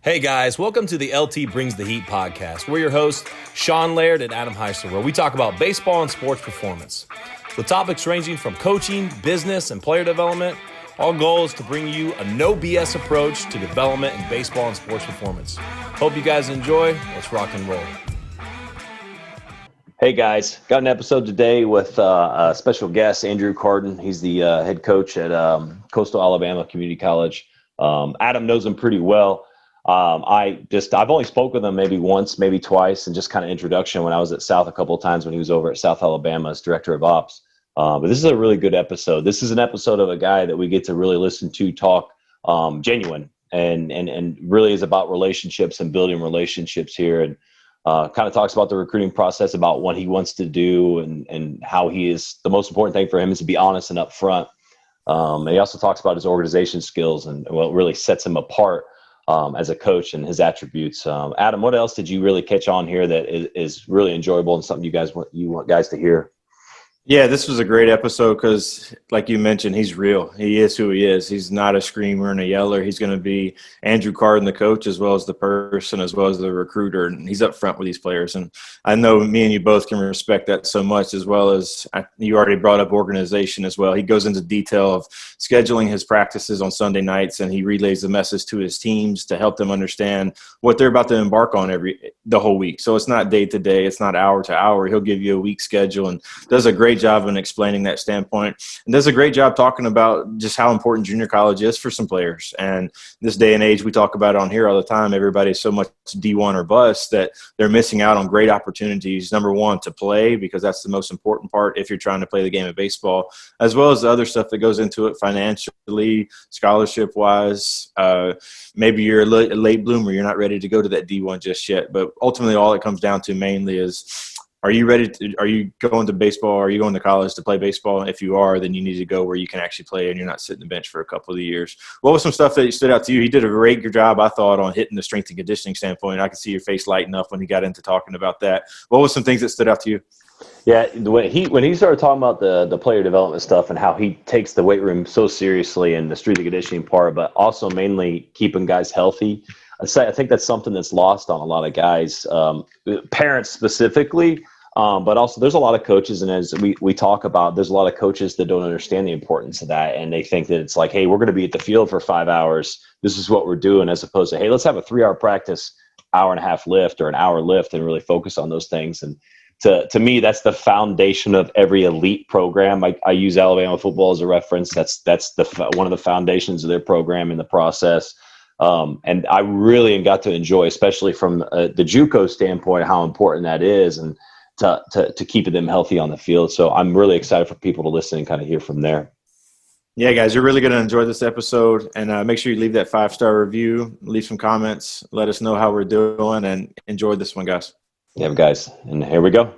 Hey guys, welcome to the LT Brings the Heat podcast. We're your hosts, Sean Laird and Adam Heisler, where we talk about baseball and sports performance. With topics ranging from coaching, business, and player development, our goal is to bring you a no BS approach to development in baseball and sports performance. Hope you guys enjoy. Let's rock and roll. Hey guys, got an episode today with a special guest, Andrew Carden. He's the head coach at Coastal Alabama Community College. Adam knows him pretty well. I've only spoke with him maybe once, maybe twice, and just kind of introduction when I was at South a couple of times when he was over at South Alabama as director of ops. But this is a really good episode. This is an episode of a guy that we get to really listen to talk genuine and really is about relationships and building relationships here, and kind of talks about the recruiting process, about what he wants to do and how he is. The most important thing for him is to be honest and upfront. And he also talks about his organization skills and what really sets him apart as a coach and his attributes. Adam, what else did you really catch on here that is really enjoyable and something you want guys to hear? Yeah, this was a great episode because, like you mentioned, he's real. He is who he is. He's not a screamer and a yeller. He's going to be Andrew Carden, the coach, as well as the person, as well as the recruiter, and he's up front with these players. And I know me and you both can respect that so much, as well as you already brought up organization as well. He goes into detail of scheduling his practices on Sunday nights, and he relays the message to his teams to help them understand what they're about to embark on the whole week. So it's not day to day. It's not hour to hour. He'll give you a week schedule and does a great job in explaining that standpoint, and does a great job talking about just how important junior college is for some players. And this day and age, we talk about it on here all the time. Everybody's so much D1 or bust that they're missing out on great opportunities. Number one, to play, because that's the most important part if you're trying to play the game of baseball, as well as the other stuff that goes into it financially, scholarship wise. Maybe you're a late bloomer. You're not ready to go to that D1 just yet. But ultimately, all it comes down to mainly is, are you going to baseball? Are you going to college to play baseball? And if you are, then you need to go where you can actually play and you're not sitting the bench for a couple of years. What was some stuff that stood out to you? He did a great job, I thought, on hitting the strength and conditioning standpoint. I could see your face lighting up when he got into talking about that. What was some things that stood out to you? Yeah, when he started talking about the player development stuff and how he takes the weight room so seriously and the strength and conditioning part, but also mainly keeping guys healthy. I think that's something that's lost on a lot of guys, parents specifically. But also there's a lot of coaches, and as we talk about, there's a lot of coaches that don't understand the importance of that. And they think that it's like, hey, we're going to be at the field for 5 hours. This is what we're doing, as opposed to, hey, let's have a 3-hour practice, hour and a half lift or an hour lift and really focus on those things. And to me, that's the foundation of every elite program. I use Alabama football as a reference. That's one of the foundations of their program in the process. And I really got to enjoy, especially from the JUCO standpoint, how important that is, and to keep them healthy on the field. So I'm really excited for people to listen and kind of hear from there. Yeah, guys, you're really going to enjoy this episode, and make sure you leave that 5-star review, leave some comments, let us know how we're doing, and enjoy this one, guys. Yeah, guys, and here we go.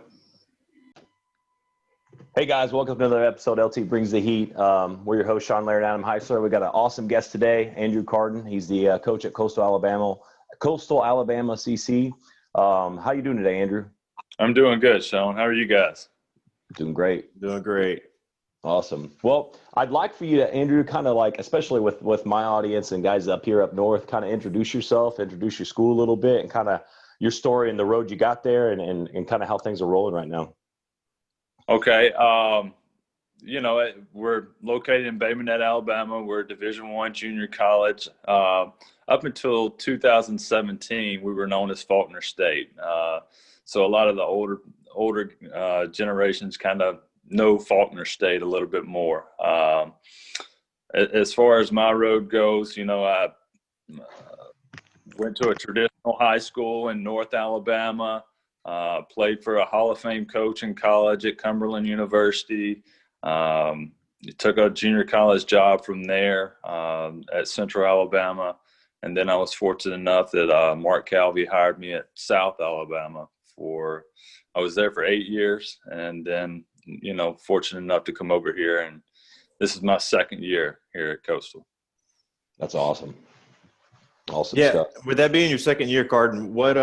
Hey guys, welcome to another episode. LT Brings the Heat. We're your host, Sean Laird and Adam Heisler. We got an awesome guest today, Andrew Carden. He's the coach at Coastal Alabama CC. How you doing today, Andrew? I'm doing good, Sean. How are you guys? Doing great. Doing great. Awesome. Well, I'd like for you to, Andrew, kind of like, especially with my audience and guys up here up north, kind of introduce yourself, introduce your school a little bit, and kind of your story and the road you got there, and kind of how things are rolling right now. Okay. We're located in Bay Minette, Alabama. We're a Division I junior college. Up until 2017, we were known as Faulkner State. So a lot of the older generations kind of know Faulkner State a little bit more. As far as my road goes, I went to a traditional high school in North Alabama, played for a Hall of Fame coach in college at Cumberland University, took a junior college job from there at Central Alabama, and then I was fortunate enough that Mark Calvey hired me at South Alabama. I was there for 8 years, and then, fortunate enough to come over here, and this is my second year here at Coastal. That's awesome. Awesome Yeah, stuff. with that being your second year, Carden, what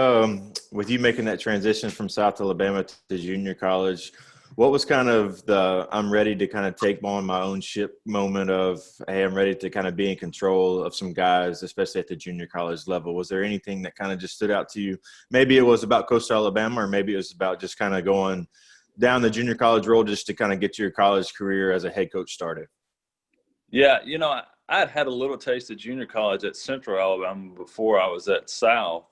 with you making that transition from South Alabama to junior college, What was kind of the I'm ready to kind of take on my own ship moment of, hey, I'm ready to kind of be in control of some guys, especially at the junior college level? Was there anything that kind of just stood out to you? Maybe it was about Coastal Alabama, or maybe it was about just kind of going down the junior college road just to kind of get your college career as a head coach started. Yeah, I'd had a little taste of junior college at Central Alabama before I was at South.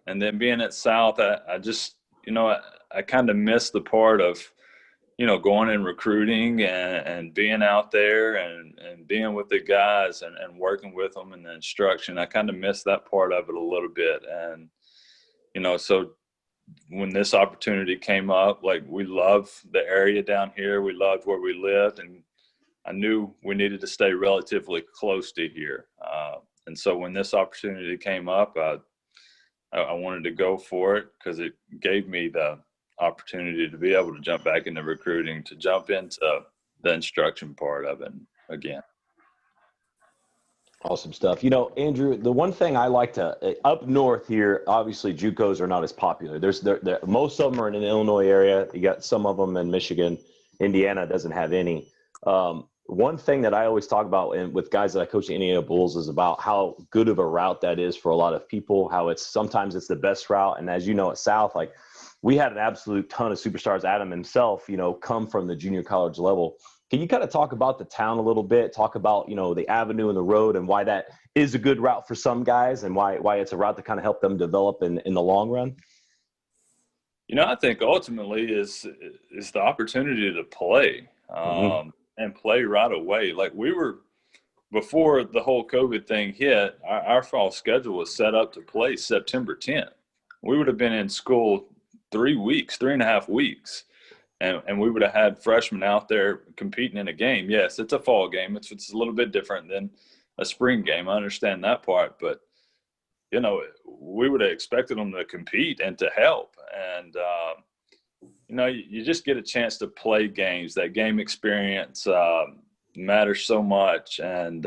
And then being at South, I just, I kind of missed the part of, going and recruiting and being out there and being with the guys and working with them and the instruction. I kind of missed that part of it a little bit. And, so when this opportunity came up, like, we loved the area down here. We loved where we lived, and I knew we needed to stay relatively close to here. And so when this opportunity came up, I wanted to go for it because it gave me the opportunity to be able to jump back into recruiting, to jump into the instruction part of it again. Awesome stuff. Andrew, the one thing I like to up north here, obviously JUCOs are not as popular. Most of them are in the Illinois area. You got some of them in Michigan. Indiana doesn't have any. One thing that I always talk about with guys that I coach the Indiana Bulls is about how good of a route that is for a lot of people, how sometimes it's the best route. And as you know, at South, like, we had an absolute ton of superstars. Adam himself, come from the junior college level. Can you kind of talk about the town a little bit, talk about, the avenue and the road and why that is a good route for some guys and why it's a route to kind of help them develop in the long run? I think ultimately is the opportunity to play. And play right away. Like, we were, before the whole COVID thing hit, our fall schedule was set up to play September 10th. We would have been in school 3.5 weeks, and we would have had freshmen out there competing in a game. Yes, it's a fall game. It's a little bit different than a spring game. I understand that part, but, we would have expected them to compete and to help. And, you just get a chance to play games. That game experience matters so much. And,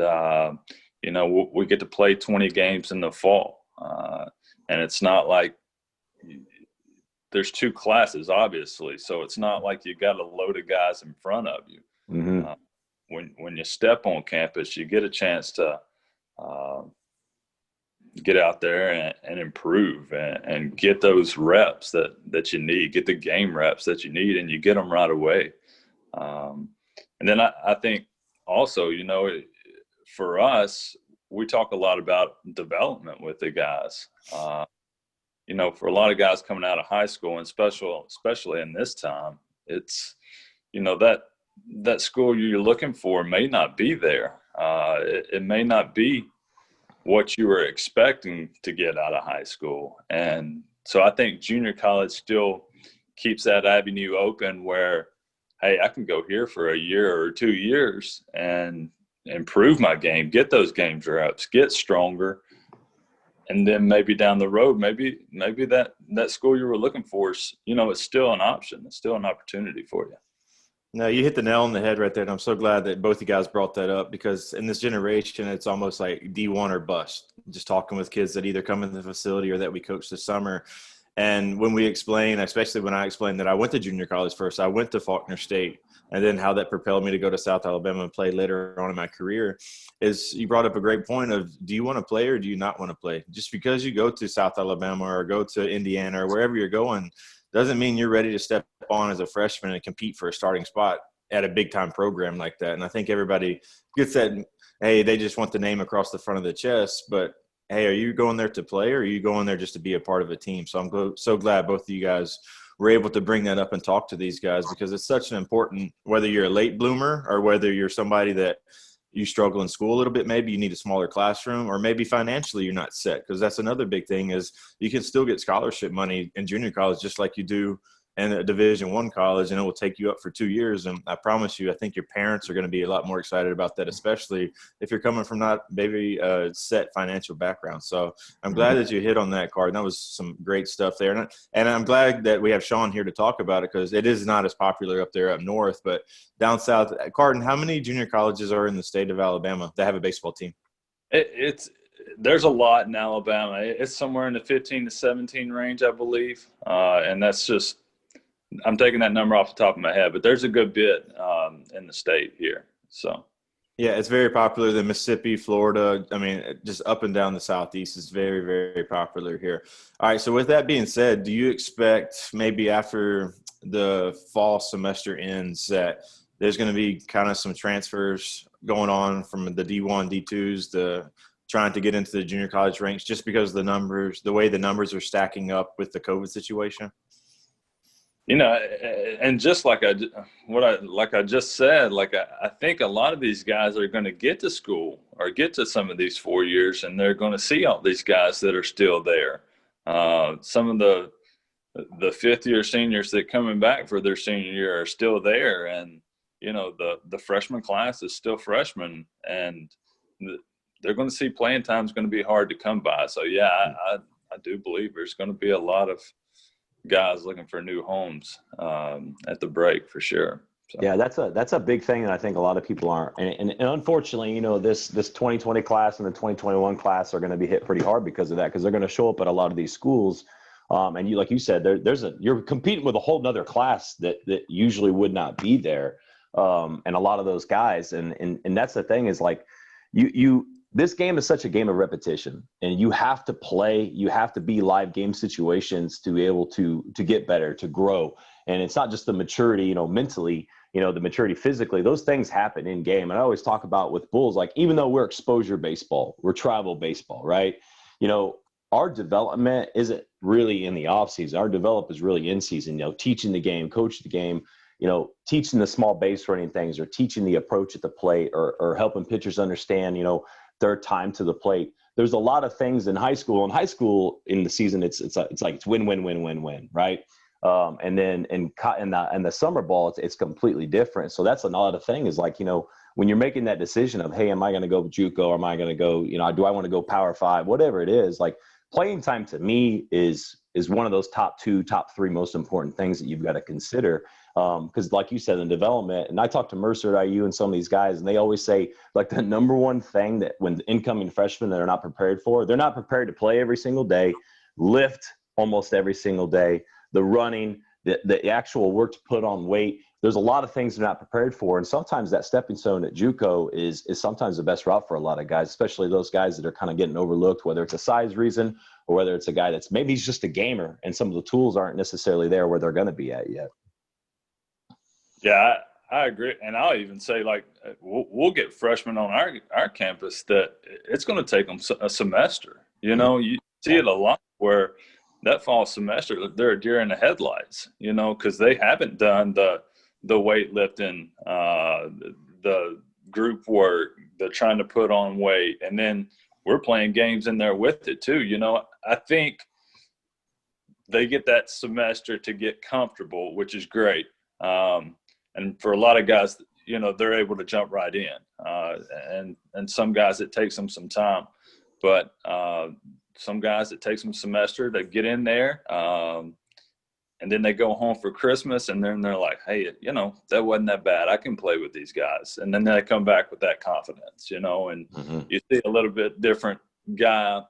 we get to play 20 games in the fall. And it's not like there's two classes, obviously. So it's not like you got a load of guys in front of you. When you step on campus, you get a chance to get out there and improve and get those reps that you need, get the game reps that you need, and you get them right away. And then I think also, for us, we talk a lot about development with the guys. For a lot of guys coming out of high school, and especially in this time, it's, that school you're looking for may not be there. It may not be what you were expecting to get out of high school. And so I think junior college still keeps that avenue open where, hey, I can go here for a year or 2 years and improve my game, get those games reps, get stronger. And then maybe down the road, maybe that school you were looking for is, it's still an option. It's still an opportunity for you. No, you hit the nail on the head right there, and I'm so glad that both you guys brought that up, because in this generation, it's almost like D1 or bust. Just talking with kids that either come in the facility or that we coach this summer. And when we explain, especially when I explained that I went to junior college first, I went to Faulkner State, and then how that propelled me to go to South Alabama and play later on in my career, is you brought up a great point of, do you want to play or do you not want to play? Just because you go to South Alabama or go to Indiana or wherever you're going doesn't mean you're ready to step on as a freshman and compete for a starting spot at a big time program like that. And I think everybody gets that, hey, they just want the name across the front of the chest, but hey, are you going there to play or are you going there just to be a part of a team? So I'm so glad both of you guys were able to bring that up and talk to these guys, because it's such an important, whether you're a late bloomer or whether you're somebody that you struggle in school a little bit, maybe you need a smaller classroom, or maybe financially you're not set, because that's another big thing is you can still get scholarship money in junior college just like you do in a Division I college, and it will take you up for 2 years. And I promise you, I think your parents are going to be a lot more excited about that, especially if you're coming from not maybe a set financial background. So I'm glad that you hit on that, Carden. That was some great stuff there. And I'm glad that we have Sean here to talk about it, because it is not as popular up there up north, but down south. Carden, how many junior colleges are in the state of Alabama that have a baseball team? There's a lot in Alabama. It's somewhere in the 15 to 17 range, I believe. And that's just I'm taking that number off the top of my head, but there's a good bit in the state here. So. Yeah, it's very popular. The Mississippi, Florida, I mean, just up and down the Southeast is very, very popular here. All right, so with that being said, do you expect maybe after the fall semester ends that there's going to be kind of some transfers going on from the D1, D2s, the trying to get into the junior college ranks just because the way the numbers are stacking up with the COVID situation? And just like I just said, I think a lot of these guys are going to get to school or get to some of these 4 years, and they're going to see all these guys that are still there. Some of the fifth-year seniors that coming back for their senior year are still there, and the freshman class is still freshmen, and they're going to see playing time is going to be hard to come by. So yeah, I do believe there's going to be a lot of guys looking for new homes at the break for sure. So. Yeah, that's a big thing that I think a lot of people aren't. And unfortunately, this 2020 class and the 2021 class are going to be hit pretty hard because of that, because they're going to show up at a lot of these schools. And like you said, you're competing with a whole nother class that usually would not be there. And a lot of those guys, and that's the thing is like this game is such a game of repetition, and you have to play, you have to be live game situations to be able to get better, to grow. And it's not just the maturity, mentally, the maturity physically, those things happen in game. And I always talk about with Bulls, like, even though we're exposure baseball, we're travel baseball, right? Our development isn't really in the off season. Our develop is really in season, teaching the game, coach the game, teaching the small base running things, or teaching the approach at the plate, or helping pitchers understand, their time to the plate. There's a lot of things in high school. In high school, in the season, it's like it's win, win, win, win, win, right? And then in the summer ball, it's completely different. So that's another thing is like, when you're making that decision of, hey, am I going to go JUCO, or am I going to go, do I want to go Power 5, whatever it is, like playing time to me is one of those top 2, top 3 most important things that you've got to consider. Because like you said, in development, and I talked to Mercer at IU and some of these guys, and they always say like the number one thing that when incoming freshmen that are not prepared for, they're not prepared to play every single day, lift almost every single day, the running, the actual work to put on weight. There's a lot of things they're not prepared for. And sometimes that stepping stone at JUCO is sometimes the best route for a lot of guys, especially those guys that are kind of getting overlooked, whether it's a size reason or whether it's a guy that's maybe he's just a gamer and some of the tools aren't necessarily there where they're going to be at yet. Yeah, I agree. And I'll even say, like, we'll get freshmen on our campus that it's going to take them a semester. You see it a lot where that fall semester, they're a deer in the headlights, because they haven't done the weightlifting, the group work, the trying to put on weight. And then we're playing games in there with it too. I think they get that semester to get comfortable, which is great. And for a lot of guys, they're able to jump right in. And some guys, it takes them some time. But some guys, it takes them a semester to get in there. And then they go home for Christmas, and then they're like, hey, that wasn't that bad. I can play with these guys. And then they come back with that confidence, and you see a little bit different guy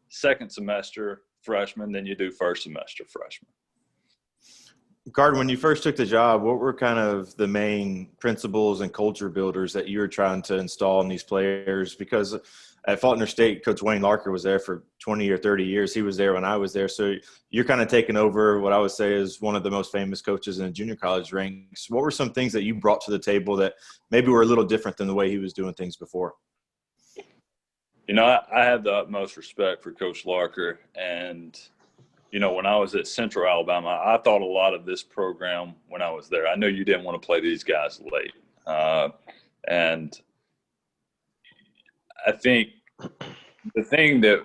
second semester freshman than you do first semester freshman. Carden, when you first took the job, what were kind of the main principles and culture builders that you were trying to install in these players? Because at Faulkner State, Coach Wayne Larker was there for 20 or 30 years. He was there when I was there. So you're kind of taking over what I would say is one of the most famous coaches in the junior college ranks. What were some things that you brought to the table that maybe were a little different than the way he was doing things before? I have the utmost respect for Coach Larker. And when I was at Central Alabama, I thought a lot of this program when I was there. I know you didn't want to play these guys late. And I think the thing that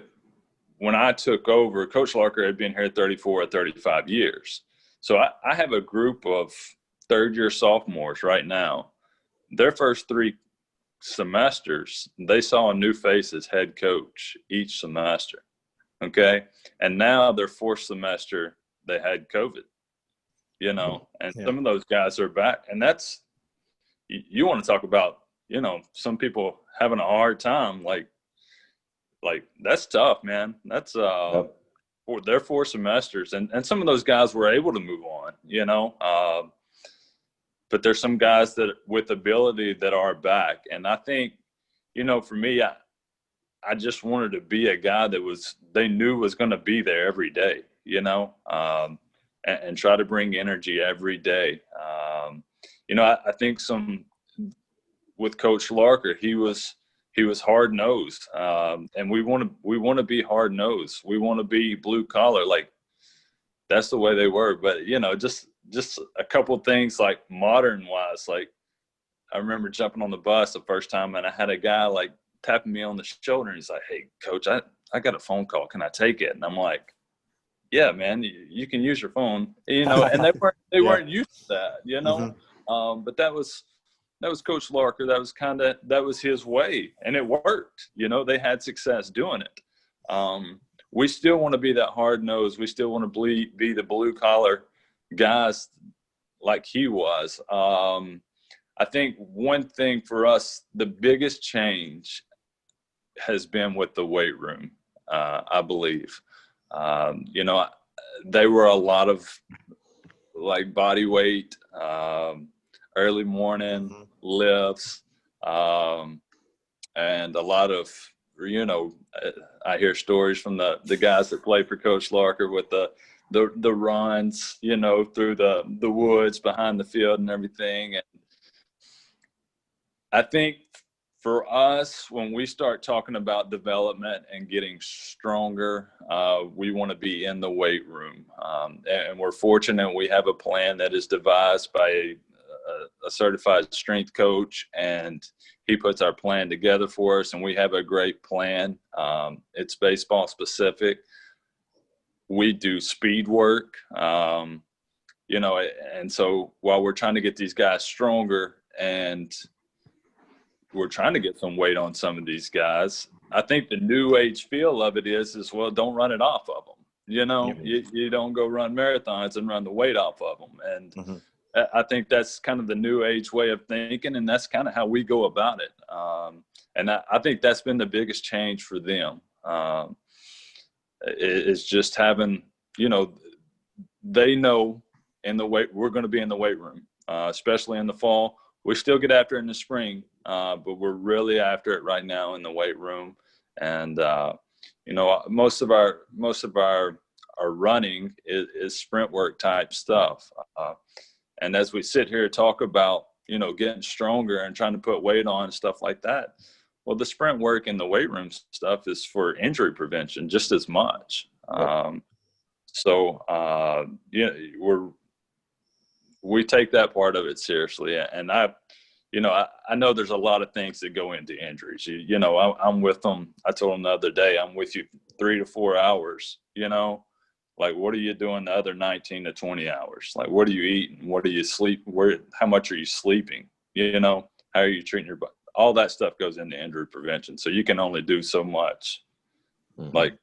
when I took over, Coach Larker had been here 34 or 35 years. So I have a group of third-year sophomores right now. Their first 3 semesters, they saw a new face as head coach each semester. Okay. And now their 4th semester, they had COVID, and some of those guys are back. And that's, you want to talk about, some people having a hard time, like that's tough, man. That's, their 4 semesters, and some of those guys were able to move on, but there's some guys that with ability that are back. And I think, for me, I just wanted to be a guy that they knew was going to be there every day, and try to bring energy every day. I think with Coach Larker, he was hard nosed, and we want to be hard nosed. We want to be blue collar, like that's the way they were. But just a couple of things like modern wise, like I remember jumping on the bus the first time, and I had a guy like tapping me on the shoulder, and he's like, "Hey, Coach, I got a phone call. Can I take it?" And I'm like, "Yeah, man, you can use your phone." And they weren't used to that, Mm-hmm. But that was Coach Larker. That was his way, and it worked. They had success doing it. We still want to be that hard nose. We still want to be the blue collar guys like he was. I think one thing for us, the biggest change has been with the weight room. I believe, they were a lot of like body weight, early morning lifts, and a lot of, I hear stories from the guys that play for Coach Larker with the runs, through the woods behind the field and everything. And I think for us, when we start talking about development and getting stronger, we want to be in the weight room. And we're fortunate we have a plan that is devised by a certified strength coach, and he puts our plan together for us, and we have a great plan. It's baseball specific. We do speed work, and so while we're trying to get these guys stronger and we're trying to get some weight on some of these guys, I think the new age feel of it is well, don't run it off of them. You don't go run marathons and run the weight off of them. And I think that's kind of the new age way of thinking, and that's kind of how we go about it. And I think that's been the biggest change for them. It's just having, they know we're going to be in the weight room, especially in the fall. We still get after it in the spring, but we're really after it right now in the weight room. And, most of our running is sprint work type stuff. And as we sit here and talk about, getting stronger and trying to put weight on and stuff like that, well, the sprint work and the weight room stuff is for injury prevention just as much. We take that part of it seriously. And I know there's a lot of things that go into injuries. I'm with them. I told them the other day, I'm with you 3 to 4 hours, like, what are you doing the other 19 to 20 hours? Like, what are you eating? What do you sleep? How much are you sleeping? How are you treating your body? All that stuff goes into injury prevention. So you can only do so much, like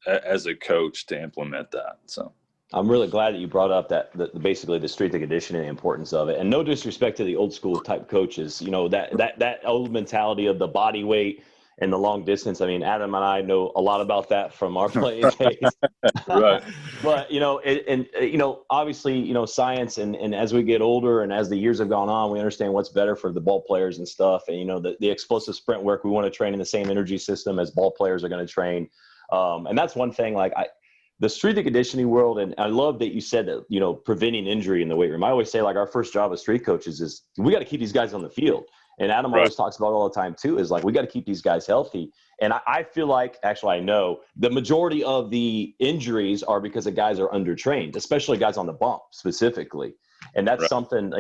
as a coach, to implement that. So I'm really glad that you brought up basically the strength and conditioning, the importance of it. And no disrespect to the old school type coaches, that old mentality of the body weight and the long distance. I mean, Adam and I know a lot about that from our playing days. Right. But, obviously, science and as we get older and as the years have gone on, we understand what's better for the ball players and stuff. And, the explosive sprint work, we want to train in the same energy system as ball players are going to train. And that's one thing, like the strength and conditioning world. And I love that you said that, preventing injury in the weight room. I always say, like, our first job as strength coaches is we got to keep these guys on the field. And Adam always talks about it all the time too, is like, we got to keep these guys healthy. And I feel like, actually, I know the majority of the injuries are because the guys are undertrained, especially guys on the bump specifically. And that's something,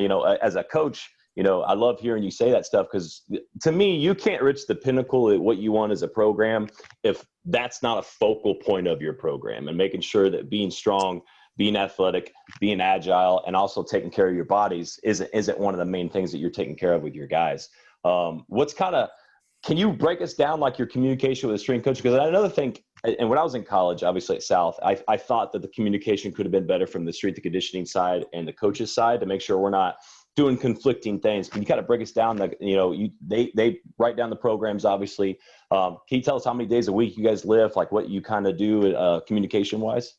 as a coach, I love hearing you say that stuff, because to me, you can't reach the pinnacle at what you want as a program if that's not a focal point of your program, and making sure that being strong, being athletic, being agile, and also taking care of your bodies isn't one of the main things that you're taking care of with your guys. Can you break us down, like, your communication with a strength coach? Because another thing, and when I was in college, obviously at South, I thought that the communication could have been better from the strength and conditioning side and the coach's side, to make sure we're not doing conflicting things. Can you kind of break us down? They write down the programs, obviously. Can you tell us how many days a week you guys lift, like what you kind of do communication wise?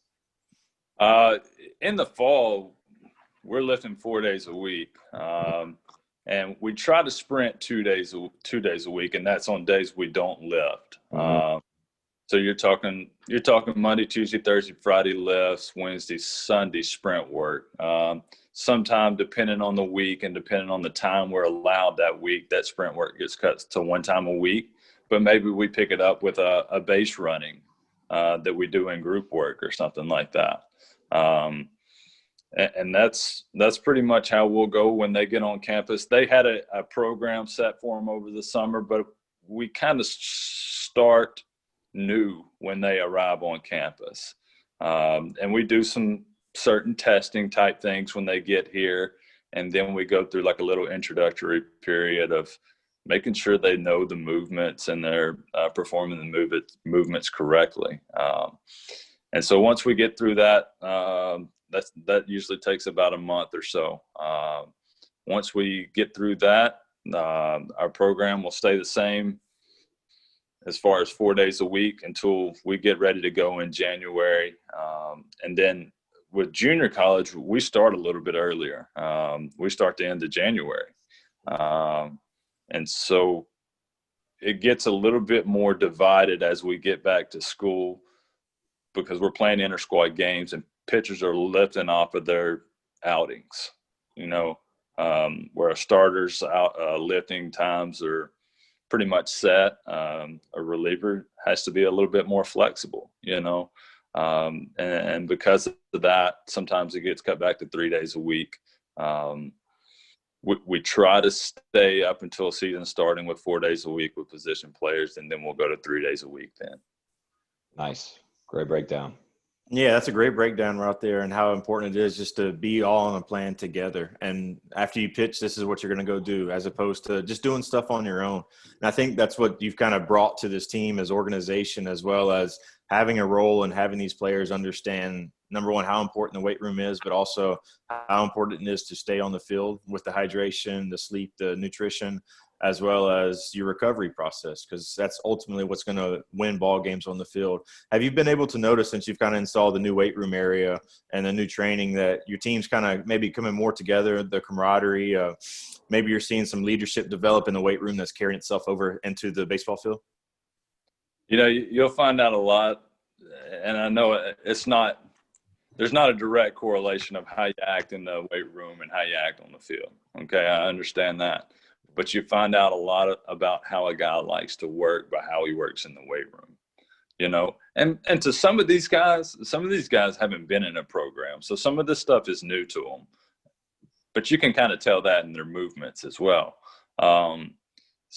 In the fall, we're lifting 4 days a week. And we try to sprint 2 days a week, and that's on days we don't lift. So you're talking Monday, Tuesday, Thursday, Friday lifts, Wednesday, Sunday sprint work. Sometime, depending on the week and depending on the time we're allowed that week, that sprint work gets cut to one time a week. But maybe we pick it up with a base running that we do in group work or something like that. And that's pretty much how we'll go when they get on campus. They had a program set for them over the summer, but we kind of start new when they arrive on campus. And we do some certain testing type things when they get here. And then we go through like a little introductory period of making sure they know the movements and they're performing the movements correctly. And so once we get through that, that usually takes about a month or so. Once we get through that, our program will stay the same as far as 4 days a week until we get ready to go in January. And then with junior college, we start a little bit earlier. We start the end of January. And so it gets a little bit more divided as we get back to school because we're playing inter-squad games and pitchers are lifting off of their outings, where a starter's lifting times are pretty much set. A reliever has to be a little bit more flexible, and because of that, sometimes it gets cut back to 3 days a week. We try to stay up until season starting with 4 days a week with position players, and then we'll go to 3 days a week then. Nice. Great breakdown. Yeah, that's a great breakdown right there, and how important it is just to be all on a plan together. And after you pitch, this is what you're going to go do, as opposed to just doing stuff on your own. And I think that's what you've kind of brought to this team as organization, as well as having a role and having these players understand, number one, how important the weight room is, but also how important it is to stay on the field with the hydration, the sleep, the nutrition, as well as your recovery process, because that's ultimately what's going to win ball games on the field. Have you been able to notice, since you've kind of installed the new weight room area and the new training, that your team's kind of maybe coming more together, the camaraderie, maybe you're seeing some leadership develop in the weight room that's carrying itself over into the baseball field? You'll find out a lot, and I know there's not a direct correlation of how you act in the weight room and how you act on the field. Okay, I understand that. But you find out a lot about how a guy likes to work by how he works in the weight room, and to some of these guys haven't been in a program. So some of this stuff is new to them, but you can kind of tell that in their movements as well. So,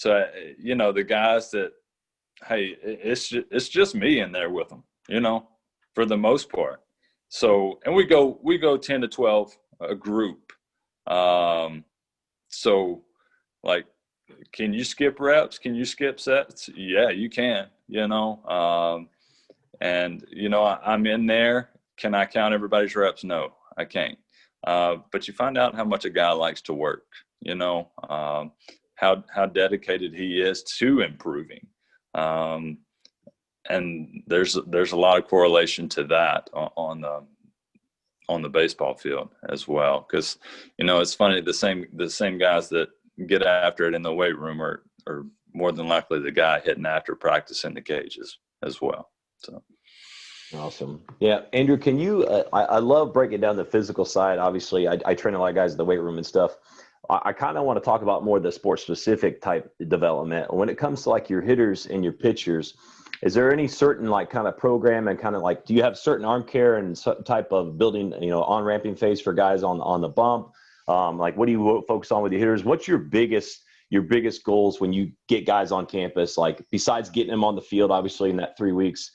the guys that, hey, it's just me in there with them, for the most part. So, and we go 10 to 12 a group. So, like, can you skip reps? Can you skip sets? Yeah, you can, and, I'm in there. Can I count everybody's reps? No, I can't. But you find out how much a guy likes to work, how dedicated he is to improving. And there's a lot of correlation to that on the baseball field as well. Cause it's funny, the same guys that get after it in the weight room are more than likely the guy hitting after practice in the cages as well. So. Awesome. Yeah. Andrew, can you, I love breaking down the physical side. Obviously I train a lot of guys in the weight room and stuff. I kind of want to talk about more the sports specific type development. When it comes to like your hitters and your pitchers, is there any certain like kind of program and kind of like, do you have certain arm care and type of building, on ramping phase for guys on the bump? Like what do you focus on with your hitters? What's your biggest goals when you get guys on campus? Like besides getting them on the field, obviously in that 3 weeks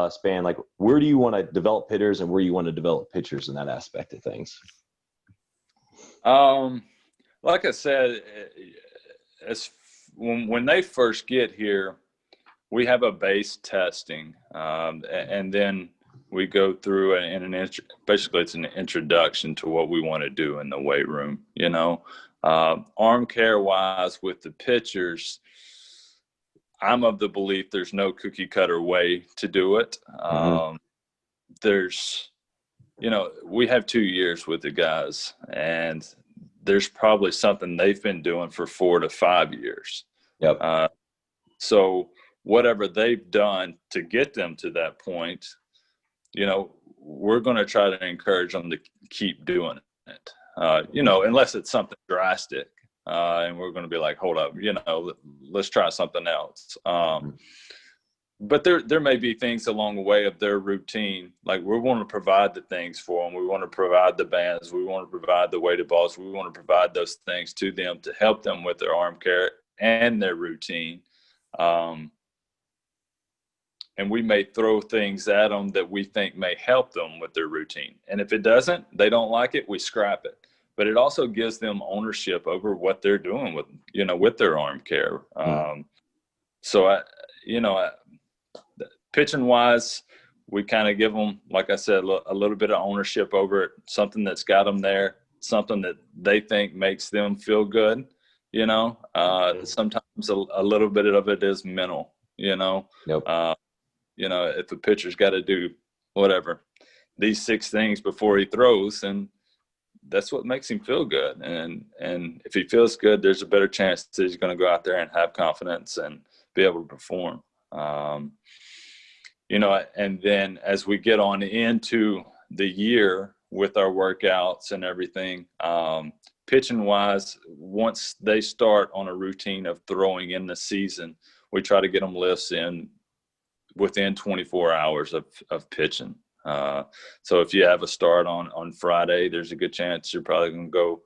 span, like where do you want to develop hitters and where you want to develop pitchers in that aspect of things? Like I said, when they first get here, we have a base testing, and then we go through basically it's an introduction to what we want to do in the weight room. Arm care wise with the pitchers, I'm of the belief there's no cookie cutter way to do it. There's, we have 2 years with the guys, and there's probably something they've been doing for 4 to 5 years. Yep. So whatever they've done to get them to that point, we're going to try to encourage them to keep doing it, unless it's something drastic. And we're going to be like, hold up, let's try something else. But there may be things along the way of their routine. Like we want to provide the things for them. We want to provide the bands. We want to provide the weighted balls. We want to provide those things to them to help them with their arm care and their routine. And we may throw things at them that we think may help them with their routine. And if it doesn't, they don't like it, we scrap it. But it also gives them ownership over what they're doing with their arm care. So pitching wise, we kind of give them, like I said, a little bit of ownership over it, something that's got them there, something that they think makes them feel good. Sometimes a little bit of it is mental, Yep. if a pitcher's got to do whatever, these 6 things before he throws, and that's what makes him feel good. And if he feels good, there's a better chance that he's going to go out there and have confidence and be able to perform. And then as we get on into the year with our workouts and everything, pitching wise, once they start on a routine of throwing in the season, we try to get them lifts in within 24 hours of pitching. So if you have a start on Friday, there's a good chance you're probably going to go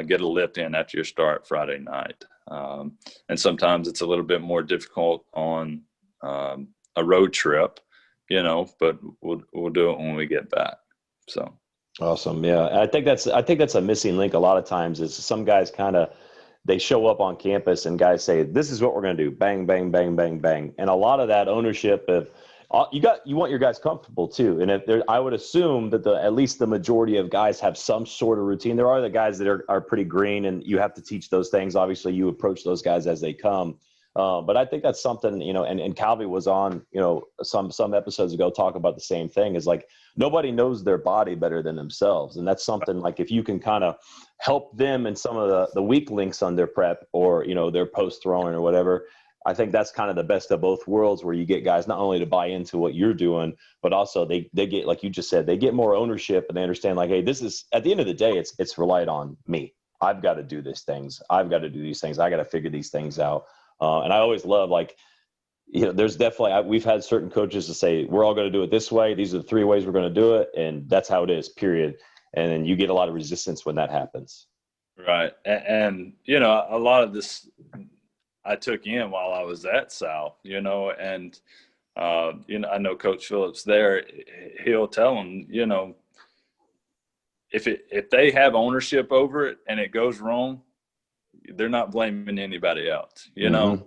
get a lift in after your start Friday night. And sometimes it's a little bit more difficult on a road trip, but we'll do it when we get back. So awesome. Yeah. I think that's a missing link a lot of times is some guys they show up on campus and guys say, this is what we're going to do. Bang, bang, bang, bang, bang. And a lot of that ownership of you want your guys comfortable too. And I would assume that at least the majority of guys have some sort of routine. There are the guys that are pretty green and you have to teach those things. Obviously you approach those guys as they come. But I think that's something, and Calvi was on, some episodes ago talking about the same thing is like, nobody knows their body better than themselves. And that's something like if you can kind of help them in some of the weak links on their prep or, their post throwing or whatever, I think that's kind of the best of both worlds where you get guys not only to buy into what you're doing, but also they get, like you just said, they get more ownership and they understand like, hey, this is at the end of the day, it's relied on me. I've got to do these things. I've got to do these things. I got to figure these things out. And I always love there's definitely, we've had certain coaches to say, we're all going to do it this way. These are the 3 ways we're going to do it. And that's how it is, period. And then you get a lot of resistance when that happens. Right. And a lot of this I took in while I was at South, and, I know Coach Phillips there, he'll tell them, if they have ownership over it and it goes wrong, they're not blaming anybody else, and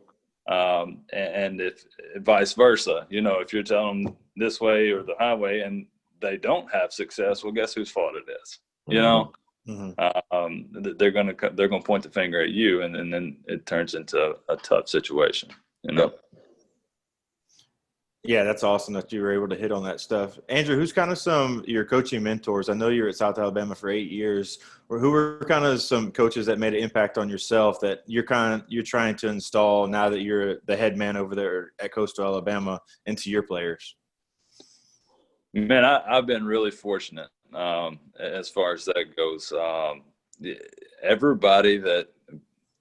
if vice versa, if you're telling them this way or the highway and they don't have success, well, guess whose fault it is, they're going to point the finger at you. And then it turns into a tough situation, Yep. Yeah, that's awesome that you were able to hit on that stuff. Andrew, who's kind of some your coaching mentors? I know you're at South Alabama for 8 years. Or who were kind of some coaches that made an impact on yourself that you're trying to install now that you're the head man over there at Coastal Alabama into your players? Man, I've been really fortunate as far as that goes. Everybody that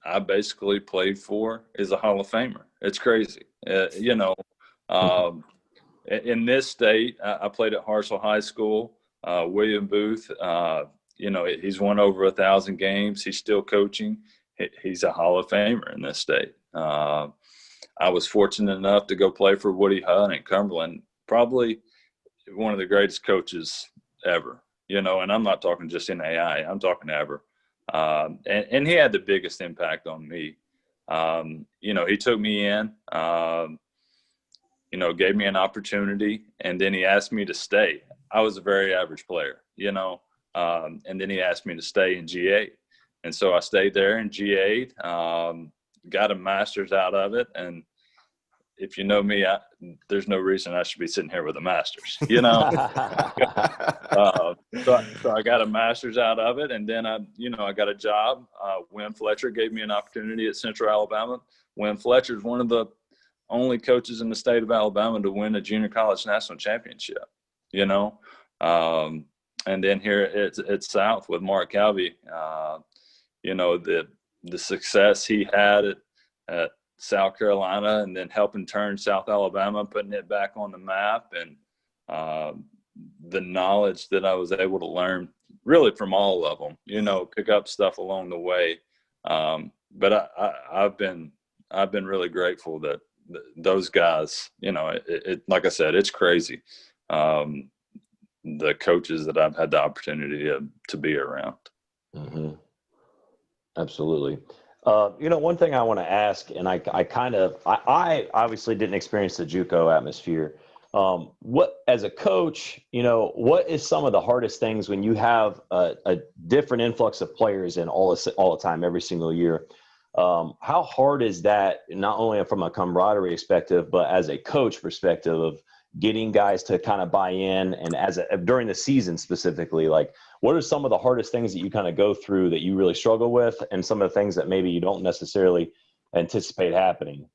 I basically played for is a Hall of Famer. It's crazy, in this state, I played at Hartselle High School. William Booth, he's won over 1,000 games. He's still coaching. He's a Hall of Famer in this state. I was fortunate enough to go play for Woody Hunt in Cumberland, probably one of the greatest coaches ever, and I'm not talking just in AI, I'm talking ever. And he had the biggest impact on me. He took me in. gave me an opportunity, and then he asked me to stay. I was a very average player, and then he asked me to stay in G8. And so I stayed there in G8, got a master's out of it. And if you know me, there's no reason I should be sitting here with a master's, So I got a master's out of it, and then I got a job. Win Fletcher gave me an opportunity at Central Alabama. Win Fletcher is one of the only coaches in the state of Alabama to win a junior college national championship, and then here at South with Mark Calvey, the success he had at South Carolina, and then helping turn South Alabama, putting it back on the map, and the knowledge that I was able to learn really from all of them, pick up stuff along the way. But I've been really grateful that those guys, like I said, it's crazy. The coaches that I've had the opportunity to be around. Mm-hmm. Absolutely. One thing I want to ask, and I obviously didn't experience the JUCO atmosphere. What, as a coach, what is some of the hardest things when you have a different influx of players in all the time, every single year? How hard is that, not only from a camaraderie perspective, but as a coach perspective of getting guys to kind of buy in, and during the season specifically, like, what are some of the hardest things that you kind of go through that you really struggle with, and some of the things that maybe you don't necessarily anticipate happening?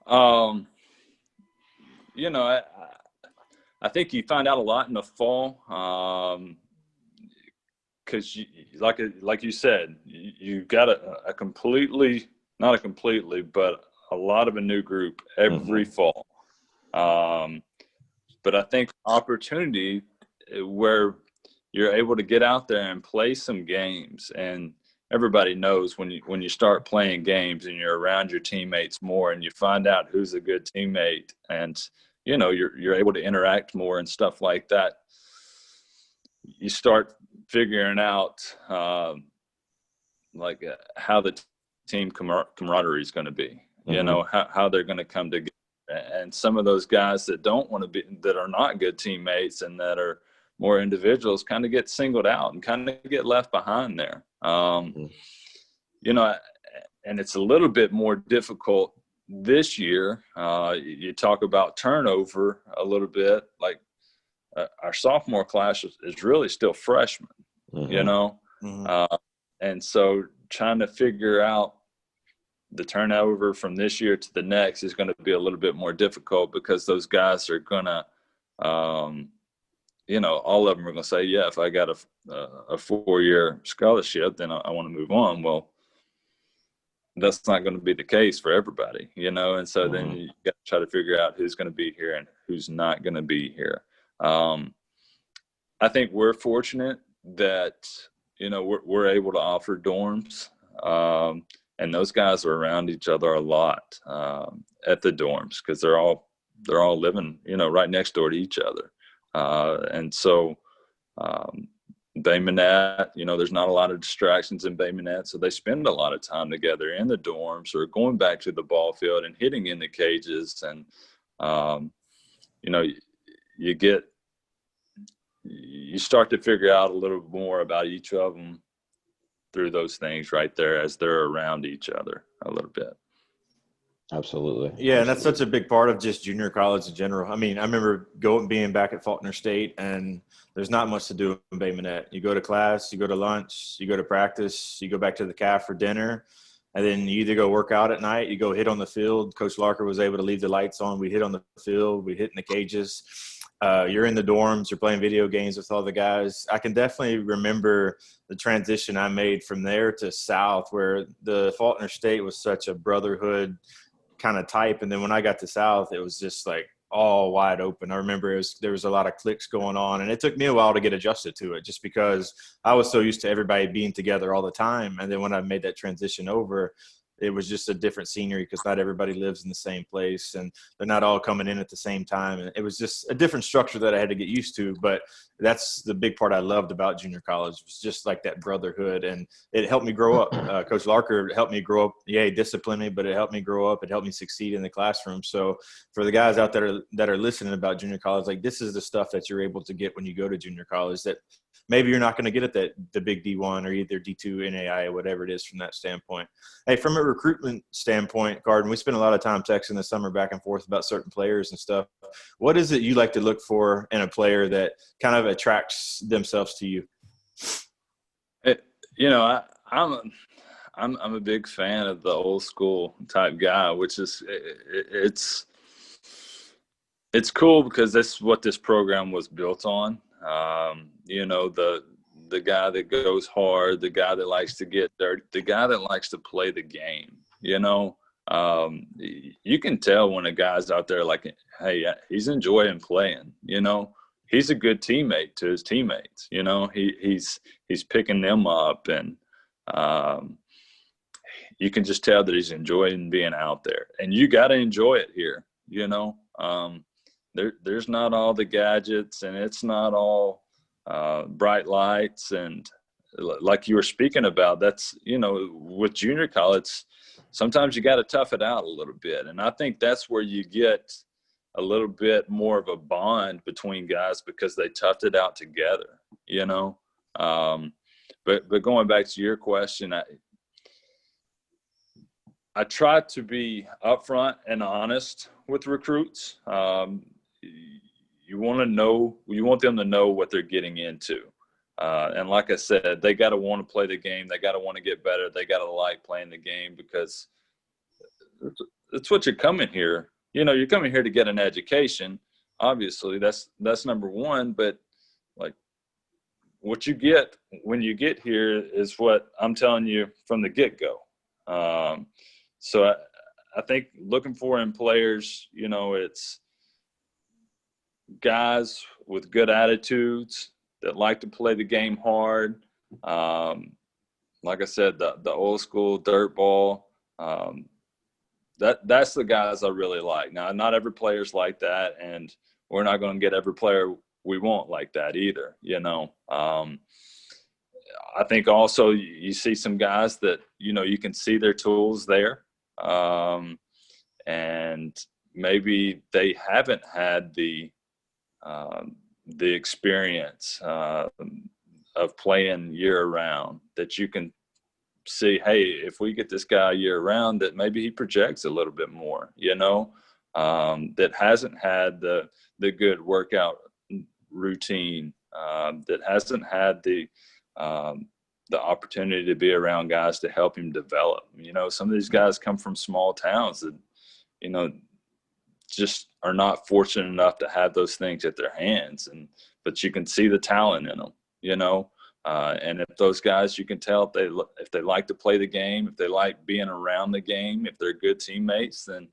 I think you find out a lot in the fall, because like you said, you've got a completely, not a completely, but a lot of a new group every fall. But I think opportunity where you're able to get out there and play some games, and everybody knows when you start playing games and you're around your teammates more, and you find out who's a good teammate, and you're able to interact more and stuff like that. You start figuring out how the team camaraderie is going to be, how they're going to come together. And some of those guys that that are not good teammates and that are more individuals kind of get singled out and kind of get left behind there. And it's a little bit more difficult this year. You talk about turnover a little bit, like our sophomore class is really still freshmen, and so trying to figure out the turnover from this year to the next is going to be a little bit more difficult, because those guys are going to, all of them are going to say, yeah, if I got a 4-year scholarship, then I want to move on. Well, that's not going to be the case for everybody, and so then you got to try to figure out who's going to be here and who's not going to be here. I think we're fortunate that, we're able to offer dorms, and those guys are around each other a lot at the dorms, because they're all living, right next door to each other. And so Bay Minette, there's not a lot of distractions in Bay Minette, so they spend a lot of time together in the dorms or going back to the ball field and hitting in the cages. And, you start to figure out a little more about each of them through those things right there as they're around each other a little bit. Absolutely. Yeah, and that's such a big part of just junior college in general. I mean, I remember being back at Faulkner State, and there's not much to do in Bay Minette. You go to class, you go to lunch, you go to practice, you go back to the caf for dinner, and then you either go work out at night, you go hit on the field. Coach Larker was able to leave the lights on. We hit on the field, we hit in the cages. You're in the dorms, you're playing video games with all the guys. I can definitely remember the transition I made from there to South, where the Faulkner State was such a brotherhood kind of type. And then when I got to South, it was just like all wide open. I remember there was a lot of cliques going on, and it took me a while to get adjusted to it, just because I was so used to everybody being together all the time. And then when I made that transition over, it was just a different scenery because not everybody lives in the same place and they're not all coming in at the same time. And it was just a different structure that I had to get used to. But that's the big part I loved about junior college, was just like that brotherhood. And it helped me grow up. Coach Larker helped me grow up. Yeah, he disciplined me, but it helped me grow up. It helped me succeed in the classroom. So for the guys out there that are listening about junior college, like, this is the stuff that you're able to get when you go to junior college that maybe you're not going to get at the big D1 or either D2, NAI, or whatever it is from that standpoint. Hey, from a recruitment standpoint, Carden, we spent a lot of time texting this summer back and forth about certain players and stuff. What is it you like to look for in a player that kind of attracts themselves to you? I'm a big fan of the old school type guy, which is it's cool because that's what this program was built on. The guy that goes hard, the guy that likes to get dirty, the guy that likes to play the game. You can tell when a guy's out there like, hey, he's enjoying playing. He's a good teammate to his teammates. He's picking them up, and you can just tell that he's enjoying being out there. And you got to enjoy it here. There's not all the gadgets, and it's not all bright lights. And like you were speaking about, that's, with junior college, sometimes you got to tough it out a little bit. And I think that's where you get a little bit more of a bond between guys because they toughed it out together, But going back to your question, I try to be upfront and honest with recruits. You want them to know what they're getting into. And like I said, they got to want to play the game. They got to want to get better. They got to like playing the game because it's what you're coming here. You're coming here to get an education. Obviously, that's number one. But like, what you get when you get here is what I'm telling you from the get-go. So I think looking for in players, it's guys with good attitudes that like to play the game hard. Like I said, the old school dirt ball. That's the guys I really like. Now, not every player's like that, and we're not going to get every player we want like that either. I think also you see some guys that, you can see their tools there. And maybe they haven't had the experience of playing year round, that you can see, hey, if we get this guy year round, that maybe he projects a little bit more, that hasn't had the good workout routine, that hasn't had the opportunity to be around guys to help him develop. Some of these guys come from small towns that, just are not fortunate enough to have those things at their hands. But you can see the talent in them, and if those guys, you can tell if they like to play the game, if they like being around the game, if they're good teammates, then,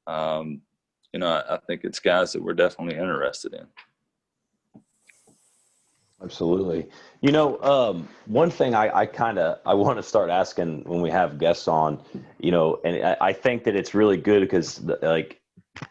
I think it's guys that we're definitely interested in. Absolutely. One thing I want to start asking when we have guests on, and I think that it's really good because,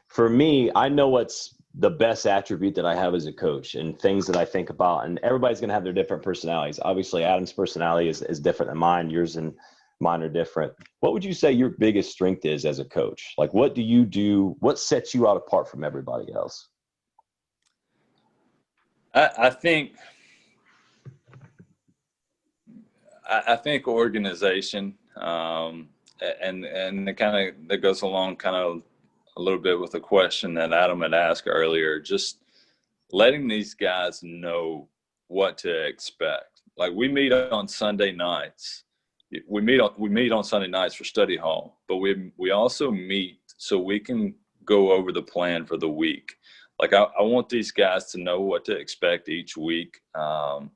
for me, I know what's the best attribute that I have as a coach and things that I think about, and everybody's going to have their different personalities. Obviously, Adam's personality is different than mine. Yours and mine are different. What would you say your biggest strength is as a coach? Like, what do you do? What sets you out apart from everybody else? I think organization, and it that goes along kind of a little bit with the question that Adam had asked earlier, just letting these guys know what to expect. Like, we meet on Sunday nights. We meet on Sunday nights for study hall, but we also meet so we can go over the plan for the week. Like, I want these guys to know what to expect each week, and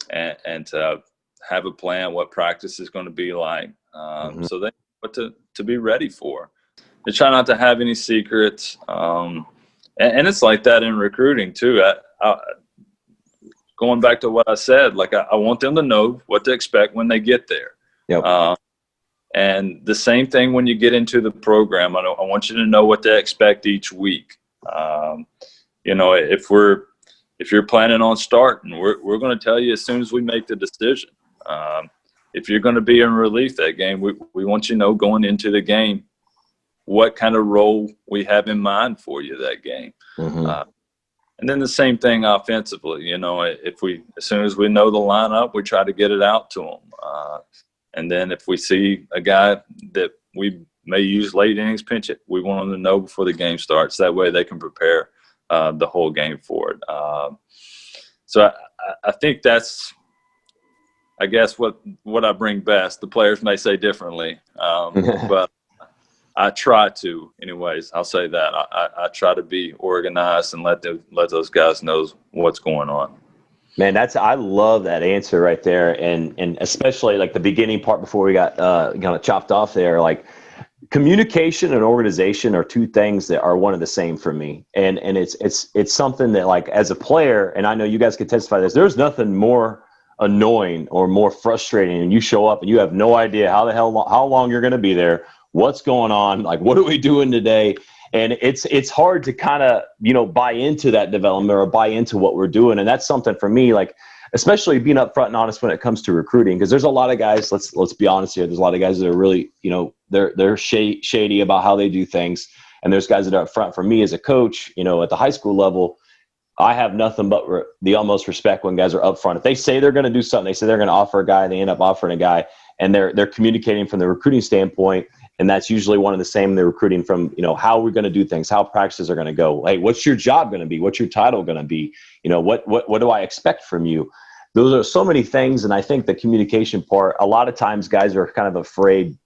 to have a plan, what practice is going to be like, so they know what to be ready for. They try not to have any secrets, and it's like that in recruiting too. Going back to what I said, like, I want them to know what to expect when they get there. Yep. And the same thing when you get into the program. I want you to know what to expect each week. If you're planning on starting, we're going to tell you as soon as we make the decision. If you're going to be in relief that game, we want you to know going into the game what kind of role we have in mind for you that game. Mm-hmm. And then the same thing offensively. As soon as we know the lineup, we try to get it out to them. And then if we see a guy that we may use late innings pinch it, we want them to know before the game starts. That way they can prepare the whole game for it. So I think that's, I guess, what I bring best. The players may say differently, but I try to, anyways. I'll say that I try to be organized and let those guys know what's going on. Man, I love that answer right there, and especially like the beginning part before we got kind of chopped off there. Like, communication and organization are two things that are one of the same for me, and it's something that, like, as a player, and I know you guys could testify to this. There's nothing more annoying or more frustrating, and you show up and you have no idea how long you're going to be there, what's going on, like what are we doing today. And it's hard to kind of, buy into that development or buy into what we're doing. And that's something for me, like, especially being upfront and honest when it comes to recruiting, because there's a lot of guys, let's be honest here, there's a lot of guys that are really, they're shady about how they do things. And there's guys that are upfront. For me as a coach, at the high school level, I have nothing but the utmost respect when guys are upfront. If they say they're going to do something, they say they're going to offer a guy, they end up offering a guy, and they're communicating from the recruiting standpoint. And that's usually one of the same. They're recruiting from, how we're going to do things, how practices are going to go. Hey, what's your job going to be? What's your title going to be? What do I expect from you? Those are so many things. And I think the communication part, a lot of times guys are kind of afraid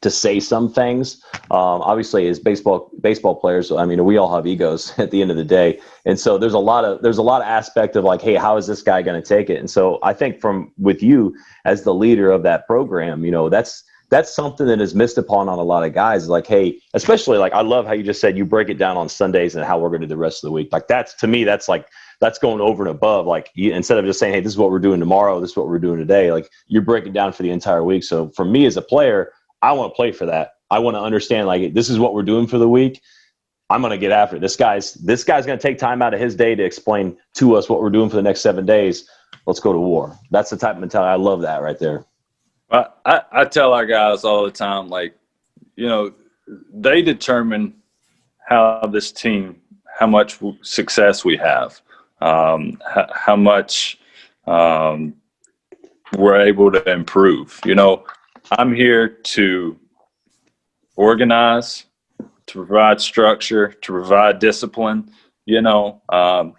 to say some things. Obviously, as baseball players, I mean, we all have egos at the end of the day. And so there's a lot of aspect of like, hey, how is this guy going to take it? And so I think with you as the leader of that program, that's something that is missed upon on a lot of guys. Like, hey, especially like, I love how you just said you break it down on Sundays and how we're going to do the rest of the week. Like, that's going over and above. Like, instead of just saying, hey, this is what we're doing tomorrow, this is what we're doing today, like, you're breaking down for the entire week. So for me as a player, I want to play for that. I want to understand, like, this is what we're doing for the week. I'm going to get after it. This guy's going to take time out of his day to explain to us what we're doing for the next 7 days. Let's go to war. That's the type of mentality. I love that right there. I tell our guys all the time, like, they determine how this team, how much success we have, how much we're able to improve. I'm here to organize, to provide structure, to provide discipline, and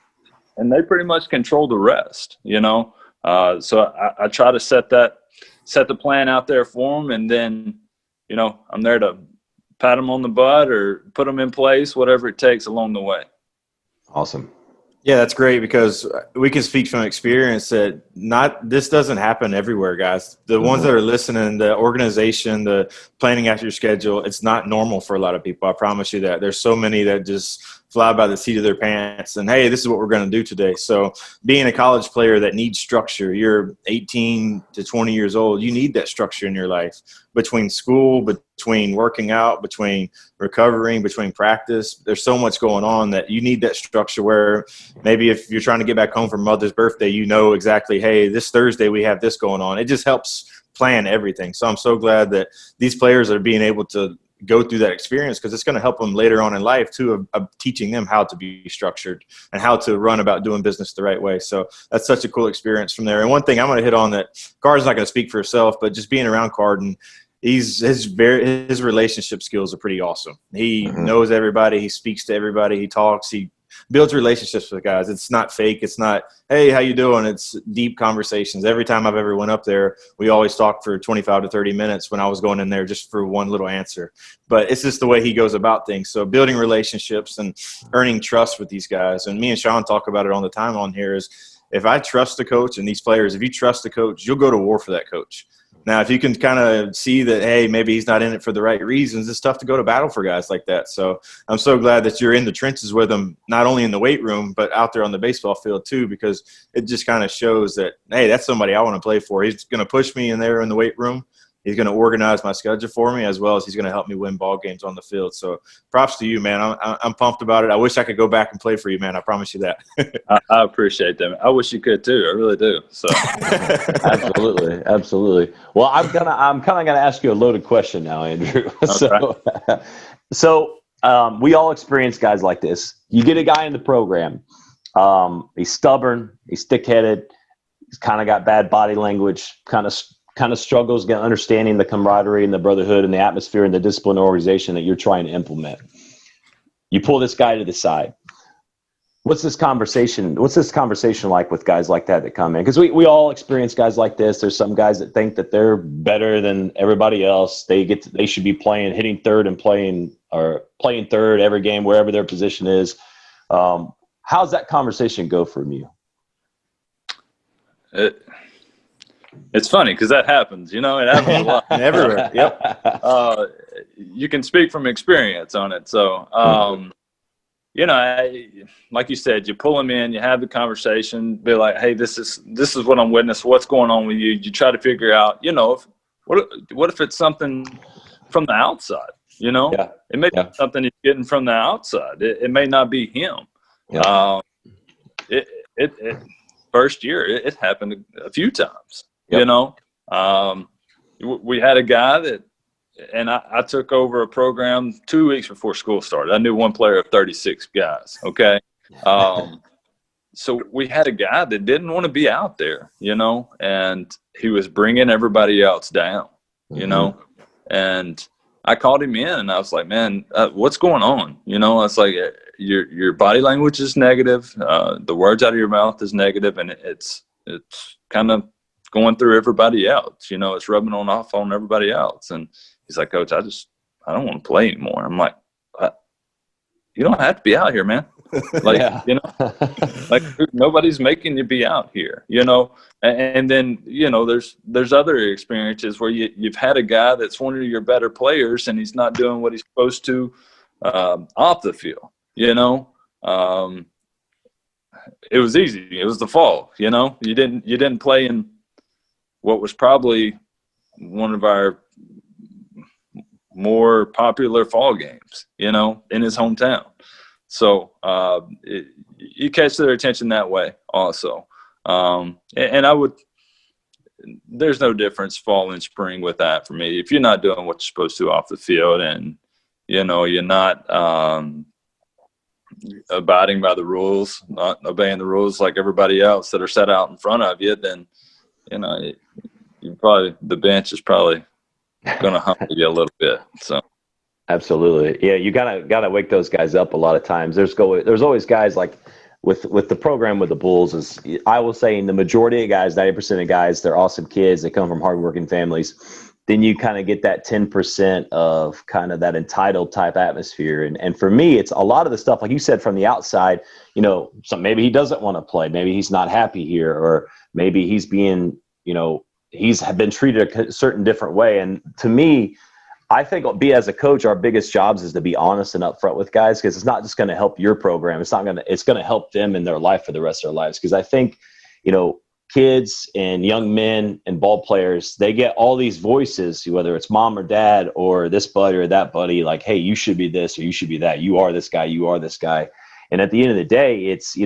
they pretty much control the rest, So I try to set the plan out there for them, and then, I'm there to pat them on the butt or put them in place, whatever it takes along the way. Awesome. Yeah, that's great, because we can speak from experience that this doesn't happen everywhere, guys. The ones that are listening, the organization, the planning out your schedule, it's not normal for a lot of people. I promise you that. There's so many that just fly by the seat of their pants and, hey, this is what we're going to do today. So being a college player that needs structure, you're 18 to 20 years old, you need that structure in your life, between school, between working out, between recovering, between practice. There's so much going on that you need that structure, where maybe if you're trying to get back home for Mother's birthday, exactly, hey, this Thursday we have this going on. It just helps plan everything. So I'm so glad that these players are being able to go through that experience, because it's going to help them later on in life too, of teaching them how to be structured and how to run about doing business the right way. So that's such a cool experience from there. And one thing I'm going to hit on, that Carden's not going to speak for himself, but just being around Carden, his relationship skills are pretty awesome. He knows everybody. He speaks to everybody. He talks. He builds relationships with guys. It's not fake. It's not, hey, how you doing? It's deep conversations. Every time I've ever went up there, we always talked for 25 to 30 minutes when I was going in there just for one little answer. But it's just the way he goes about things. So building relationships and earning trust with these guys. And me and Sean talk about it all the time on here, is if I trust the coach and these players, if you trust the coach, you'll go to war for that coach. Now, if you can kind of see that, hey, maybe he's not in it for the right reasons, it's tough to go to battle for guys like that. So I'm so glad that you're in the trenches with them, not only in the weight room, but out there on the baseball field too, because it just kind of shows that, hey, that's somebody I want to play for. He's going to push me in there in the weight room, He's going to organize my schedule for me, as well as he's going to help me win ball games on the field. So props to you, man. I'm pumped about it. I wish I could go back and play for you, man. I promise you that. I appreciate that. I wish you could too. I really do. So Absolutely. Well, I'm kind of going to ask you a loaded question now, Andrew. So we all experience guys like this. You get a guy in the program. He's stubborn. He's thick-headed. He's kind of got bad body language. Kind of struggles getting understanding the camaraderie and the brotherhood and the atmosphere and the discipline organization that you're trying to implement. You pull this guy to the side. What's this conversation like with guys like that come in? Because we all experience guys like this. There's some guys that think that they're better than everybody else. They should be hitting third and playing third every game, wherever their position is. How's that conversation go from you? It's funny because that happens. It happens a lot. Everywhere. Yep. You can speak from experience on it. So, like you said, you pull them in, you have the conversation, be like, hey, this is what I'm witnessing. What's going on with you? You try to figure out, what if it's something from the outside? Yeah. It may be something he's getting from the outside. It may not be him. Yeah. First year, it happened a few times. Yep. We had a guy and I took over a program 2 weeks before school started. I knew one player of 36 guys. Okay. So we had a guy that didn't want to be out there, and he was bringing everybody else down, and I called him in and I was like, man, what's going on? I was like, your body language is negative. The words out of your mouth is negative, and it's kind of going through everybody else. It's rubbing off on everybody else. And he's like, Coach, I don't want to play anymore. I'm like, you don't have to be out here, man. Like, like nobody's making you be out here, and then, there's other experiences where you've had a guy that's one of your better players and he's not doing what he's supposed to off the field, it was easy. It was the fall, you didn't play in what was probably one of our more popular fall games, in his hometown. So you catch their attention that way also. And there's no difference fall and spring with that for me. If you're not doing what you're supposed to off the field and, you're not abiding by the rules, not obeying the rules like everybody else that are set out in front of you, then, the bench is probably going to humble you a little bit. So. Absolutely. Yeah. You gotta wake those guys up a lot of times. There's always guys like with the program with the Bulls is, I will say, in the majority of guys, 90% of guys, they're awesome kids. They come from hardworking families. Then you kind of get that 10% of kind of that entitled type atmosphere. And for me, it's a lot of the stuff, like you said, from the outside, so maybe he doesn't want to play. Maybe he's not happy here, or maybe he's being, he's been treated a certain different way. And to me, I think as a coach, our biggest jobs is to be honest and upfront with guys, because it's not just going to help your program. It's going to help them in their life for the rest of their lives. Because I think, kids and young men and ball players, they get all these voices, whether it's mom or dad or this buddy or that buddy, like, hey, you should be this or you should be that. You are this guy. You are this guy. And at the end of the day, it's,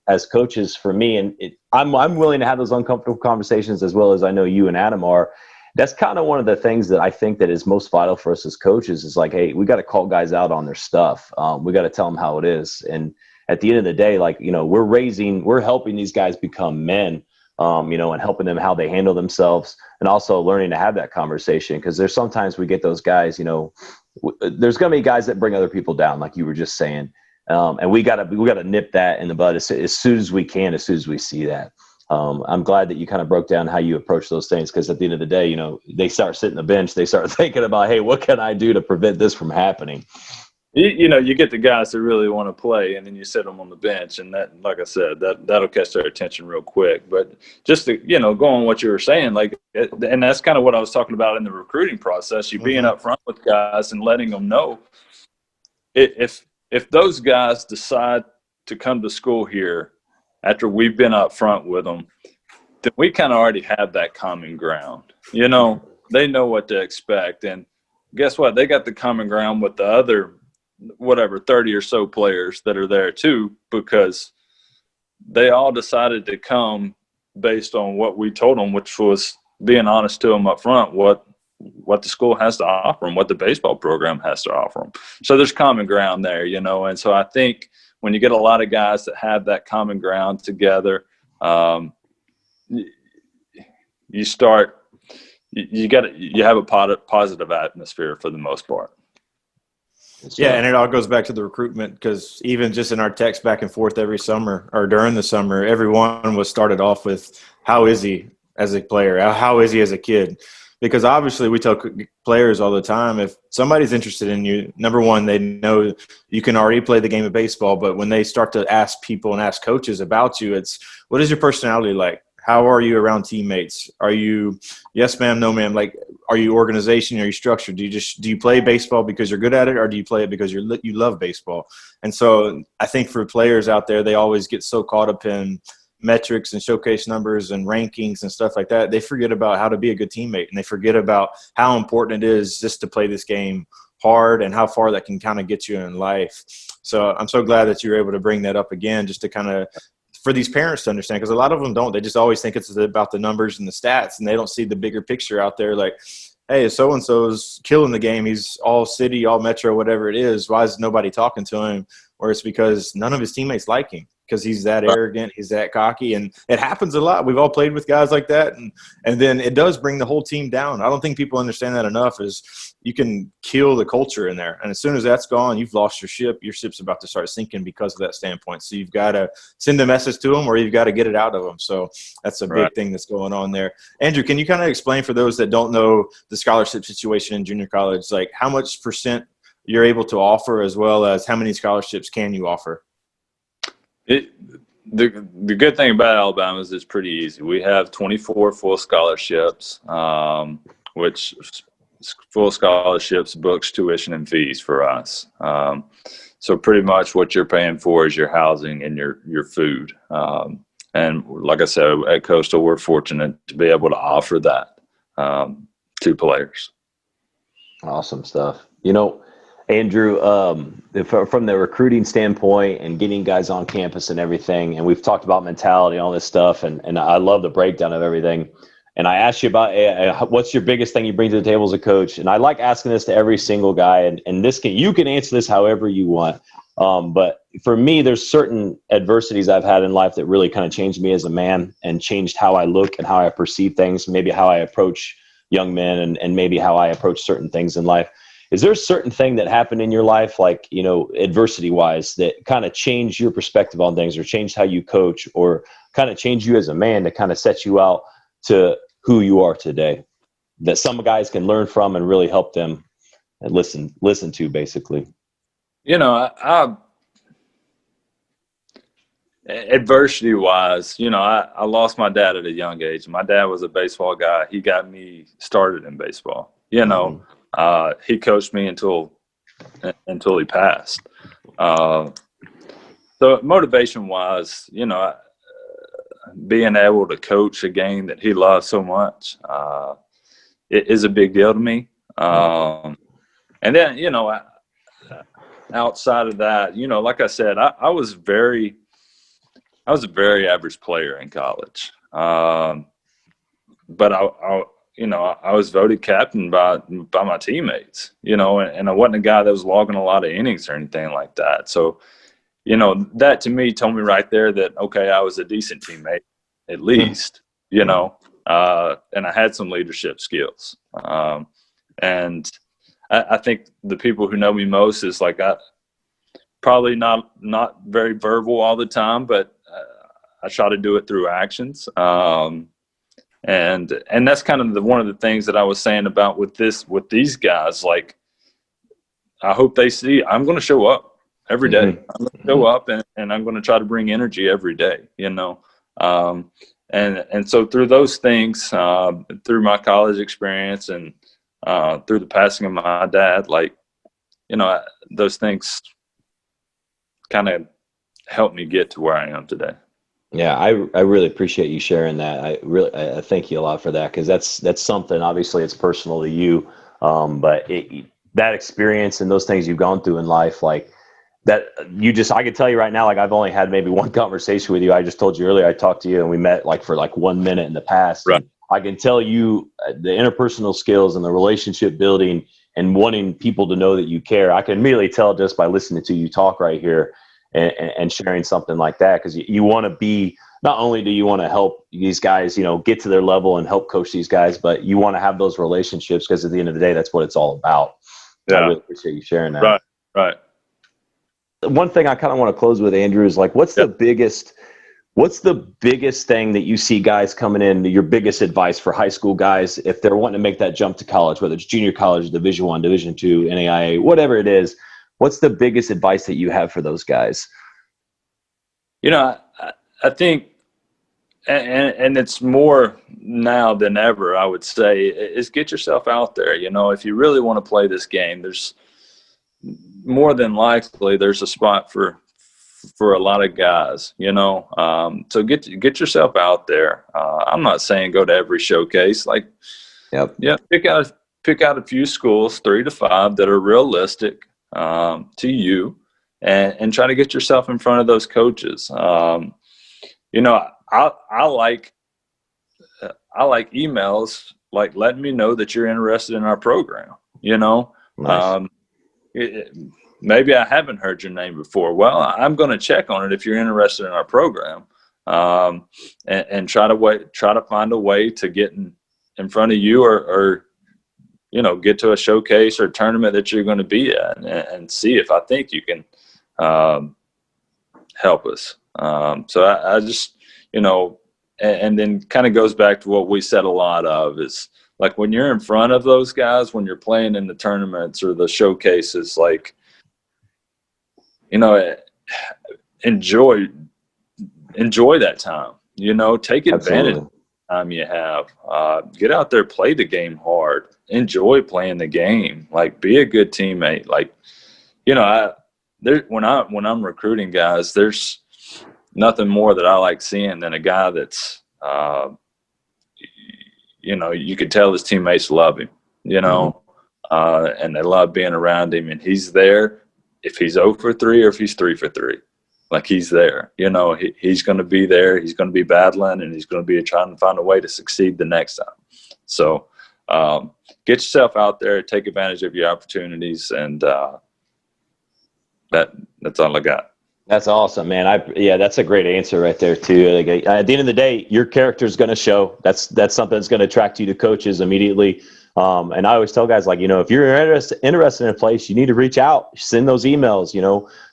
as coaches for me, and I'm willing to have those uncomfortable conversations, as well as I know you and Adam are. That's kind of one of the things that I think that is most vital for us as coaches is like, hey, we got to call guys out on their stuff. We got to tell them how it is. And at the end of the day, like, we're helping these guys become men, and helping them how they handle themselves, and also learning to have that conversation. Because there's sometimes we get those guys, there's going to be guys that bring other people down, like you were just saying. And we got to nip that in the bud as soon as we can, as soon as we see that. I'm glad that you kind of broke down how you approach those things, because at the end of the day, they start sitting the bench, they start thinking about, hey, what can I do to prevent this from happening? You get the guys that really want to play, and then you sit them on the bench, and that, like I said, that'll catch their attention real quick. But just to, go on what you were saying, and that's kind of what I was talking about in the recruiting process, you being up front with guys and letting them know if those guys decide to come to school here after we've been up front with them, then we kind of already have that common ground, they know what to expect. And guess what? They got the common ground with the other, 30 or so players that are there too, because they all decided to come based on what we told them, which was being honest to them up front, what the school has to offer them, what the baseball program has to offer them. So there's common ground there, And so I think when you get a lot of guys that have that common ground together, you have a positive atmosphere for the most part. Yeah, and it all goes back to the recruitment, because even just in our text back and forth every summer or during the summer, everyone was started off with, how is he as a player? How is he as a kid? Because obviously we tell players all the time, if somebody's interested in you, number one, they know you can already play the game of baseball, but when they start to ask people and ask coaches about you, it's, what is your personality like? How are you around teammates? Are you yes, ma'am, no, ma'am? Like, are you organization? Are you structured? Do you play baseball because you're good at it, or do you play it because you love baseball? And so I think for players out there, they always get so caught up in metrics and showcase numbers and rankings and stuff like that. They forget about how to be a good teammate, and they forget about how important it is just to play this game hard and how far that can kind of get you in life. So I'm so glad that you were able to bring that up again, just to kind of, for these parents to understand, because a lot of them don't. They just always think it's about the numbers and the stats, and they don't see the bigger picture out there. Like, hey, so-and-so's killing the game. He's all city, all metro, whatever it is. Why is nobody talking to him? Or it's because none of his teammates like him, because he's that arrogant, he's that cocky, and it happens a lot. We've all played with guys like that, and then it does bring the whole team down. I don't think people understand that enough, is you can kill the culture in there, and as soon as that's gone, you've lost your ship. Your ship's about to start sinking because of that standpoint. So you've got to send a message to them, or you've got to get it out of them. So that's a big thing that's going on there. Andrew, can you kind of explain for those that don't know the scholarship situation in junior college, like how much % you're able to offer, as well as how many scholarships can you offer? The good thing about Alabama is it's pretty easy. We have 24 full scholarships, which full scholarships, books, tuition, and fees for us. So pretty much what you're paying for is your housing and your food. And like I said, at Coastal, we're fortunate to be able to offer that to players. Awesome stuff. Andrew, from the recruiting standpoint and getting guys on campus and everything, and we've talked about mentality and all this stuff, and I love the breakdown of everything. And I asked you about what's your biggest thing you bring to the table as a coach, and I like asking this to every single guy, and you can answer this however you want. But for me, there's certain adversities I've had in life that really kind of changed me as a man and changed how I look and how I perceive things, maybe how I approach young men and maybe how I approach certain things in life. Is there a certain thing that happened in your life, like, adversity-wise, that kind of changed your perspective on things, or changed how you coach, or kind of changed you as a man to kind of set you out to who you are today, that some guys can learn from and really help them and listen to, basically? Adversity-wise, I lost my dad at a young age. My dad was a baseball guy. He got me started in baseball. He coached me until he passed. So motivation-wise, being able to coach a game that he loves so much, it is a big deal to me. And then, outside of that, like I said, I was a very average player in college. But I was voted captain by my teammates, and I wasn't a guy that was logging a lot of innings or anything like that. So, that to me told me right there that, okay, I was a decent teammate, at least, and I had some leadership skills. And I think the people who know me most is like, probably not very verbal all the time, but I try to do it through actions. And that's kind of one of the things that I was saying about with these guys. Like, I hope they see I'm going to show up every day. I'm going to show up and I'm going to try to bring energy every day, and so through those things, through my college experience and through the passing of my dad, like, those things kind of helped me get to where I am today. Yeah, I really appreciate you sharing that. I thank you a lot for that, because that's something. Obviously, it's personal to you, but that experience and those things you've gone through in life, like that, I could tell you right now, like I've only had maybe one conversation with you. I just told you earlier, I talked to you and we met like for like 1 minute in the past, Right. and I can tell you the interpersonal skills and the relationship building and wanting people to know that you care. I can immediately tell just by listening to you talk right here and sharing something like that, because you want to be, not only do you want to help these guys, get to their level and help coach these guys, but you want to have those relationships, because at the end of the day, that's what it's all about. Yeah. I really appreciate you sharing that. Right. Right. One thing I kind of want to close with, Andrew, is like, what's the biggest thing that you see guys coming in, your biggest advice for high school guys if they're wanting to make that jump to college, whether it's junior college, Division I, Division II, NAIA, whatever it is? What's the biggest advice that you have for those guys? I think, and it's more now than ever, I would say, is get yourself out there. If you really want to play this game, there's more than likely there's a spot for a lot of guys, so get yourself out there. I'm not saying go to every showcase, like, pick out a few schools, 3 to 5 that are realistic to you, and try to get yourself in front of those coaches. I like emails, like letting me know that you're interested in our program. Nice. Maybe I haven't heard your name before. Well, I'm going to check on it if you're interested in our program, and try to find a way to get in front of you, or get to a showcase or tournament that you're going to be at, and see if I think you can help us. So I just, and then kind of goes back to what we said a lot of, is like when you're in front of those guys, when you're playing in the tournaments or the showcases, like, enjoy that time, take advantage of the time you have. Get out there, play the game hard, enjoy playing the game, like be a good teammate. Like, when I'm recruiting guys, there's nothing more that I like seeing than a guy that's, you could tell his teammates love him, and they love being around him, and he's there. If he's 0 for 3 or if he's 3 for 3, like he's there. He's going to be there. He's going to be battling, and he's going to be trying to find a way to succeed the next time. So get yourself out there, take advantage of your opportunities, and that's all I got. That's awesome, man. That's a great answer right there too. Like, at the end of the day, your character is going to show. That's something that's going to attract you to coaches immediately. And I always tell guys, like, if you're interested in a place, you need to reach out, send those emails,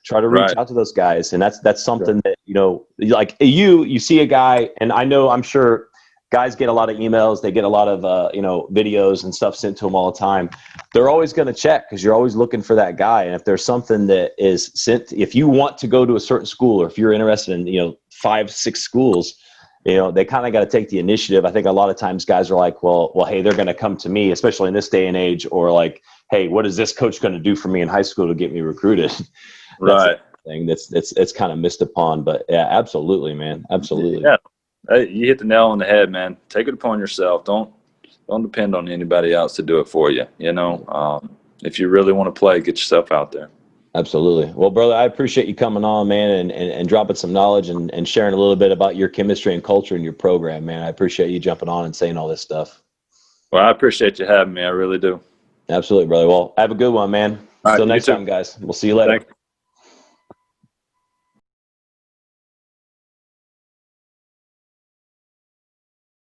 try to reach out to those guys. And that's something that, like you see a guy, and I'm sure guys get a lot of emails. They get a lot of, videos and stuff sent to them all the time. They're always going to check, because you're always looking for that guy. And if there's something that is sent, if you want to go to a certain school, or if you're interested in, 5, 6 schools, they kind of got to take the initiative. I think a lot of times guys are like, well, hey, they're going to come to me, especially in this day and age, or like, hey, what is this coach going to do for me in high school to get me recruited? Right. Thing that's kind of missed upon, but yeah, absolutely, man. Absolutely. Yeah. You hit the nail on the head, man. Take it upon yourself. Don't depend on anybody else to do it for you. If you really want to play, get yourself out there. Absolutely. Well, brother, I appreciate you coming on, man, and dropping some knowledge and sharing a little bit about your chemistry and culture in your program, man. I appreciate you jumping on and saying all this stuff. Well, I appreciate you having me. I really do. Absolutely, brother. Well, have a good one, man. Until next time, guys. We'll see you later. Thank you.